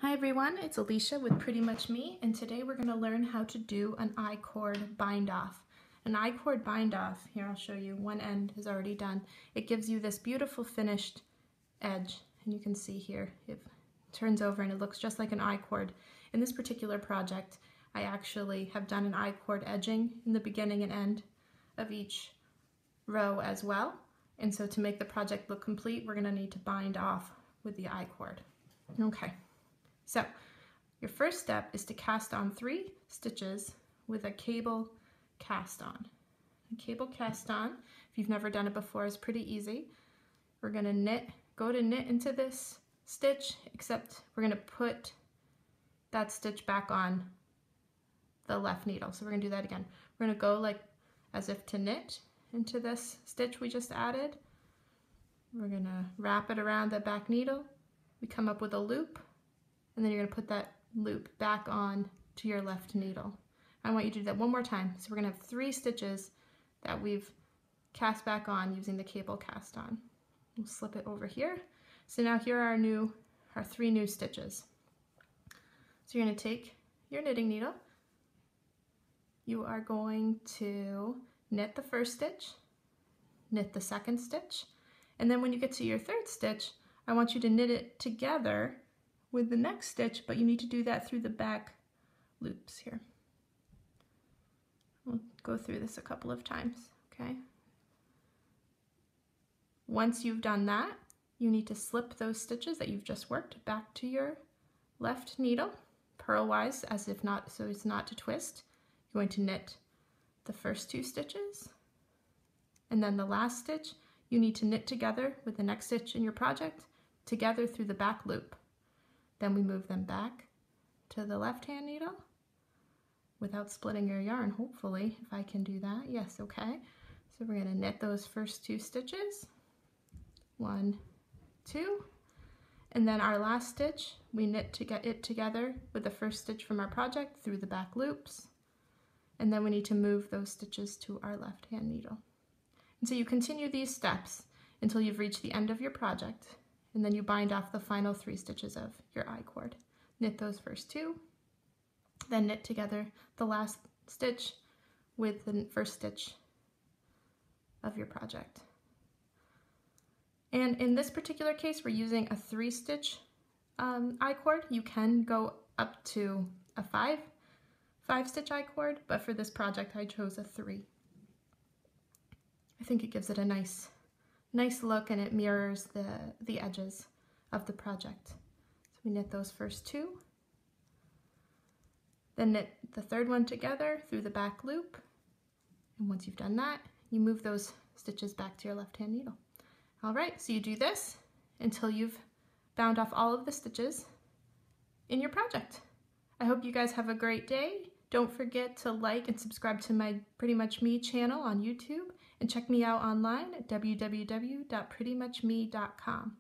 Hi everyone, it's Alicia with Pretty Much Me, and today we're going to learn how to do an I-cord bind off. An I-cord bind off, here I'll show you, one end is already done. It gives you this beautiful finished edge, and you can see here it turns over and it looks just like an I-cord. In this particular project, I actually have done an I-cord edging in the beginning and end of each row as well. And so to make the project look complete, we're going to need to bind off with the I-cord. Okay. So your first step is to cast on 3 stitches with a cable cast on. A cable cast on, if you've never done it before, is pretty easy. We're going to go to knit into this stitch, except we're going to put that stitch back on the left needle. So we're going to do that again. We're going to go like as if to knit into this stitch we just added. We're going to wrap it around the back needle. We come up with a loop. And then you're going to put that loop back on to your left needle. I want you to do that one more time. So we're going to have 3 stitches that we've cast back on using the cable cast on. We'll slip it over here. So now here are our 3 new stitches. So you're going to take your knitting needle. You are going to knit the first stitch, knit the second stitch, and then when you get to your 3rd stitch, I want you to knit it together with the next stitch, but you need to do that through the back loops here. We'll go through this a couple of times, okay? Once you've done that, you need to slip those stitches that you've just worked back to your left needle, purlwise, as if not, so it's not to twist. You're going to knit the first 2 stitches, and then the last stitch you need to knit together with the next stitch in your project, together through the back loop. Then we move them back to the left-hand needle without splitting your yarn, hopefully, if I can do that. Yes, okay. So we're going to knit those first 2 stitches. 1, 2. And then our last stitch, we knit to get it together with the first stitch from our project through the back loops. And then we need to move those stitches to our left-hand needle. And so you continue these steps until you've reached the end of your project. And then you bind off the final 3 stitches of your I-cord. Knit those first 2, then knit together the last stitch with the first stitch of your project. And in this particular case, we're using a 3-stitch I-cord. You can go up to a 5-stitch I-cord, but for this project I chose a 3. I think it gives it a nice look, and it mirrors the edges of the project. So we knit those first 2, then knit the 3rd one together through the back loop, and once you've done that, you move those stitches back to your left-hand needle. All right, so you do this until you've bound off all of the stitches in your project. I hope you guys have a great day. Don't forget to like and subscribe to my Pretty Much Me channel on YouTube, and check me out online at www.prettymuchme.com.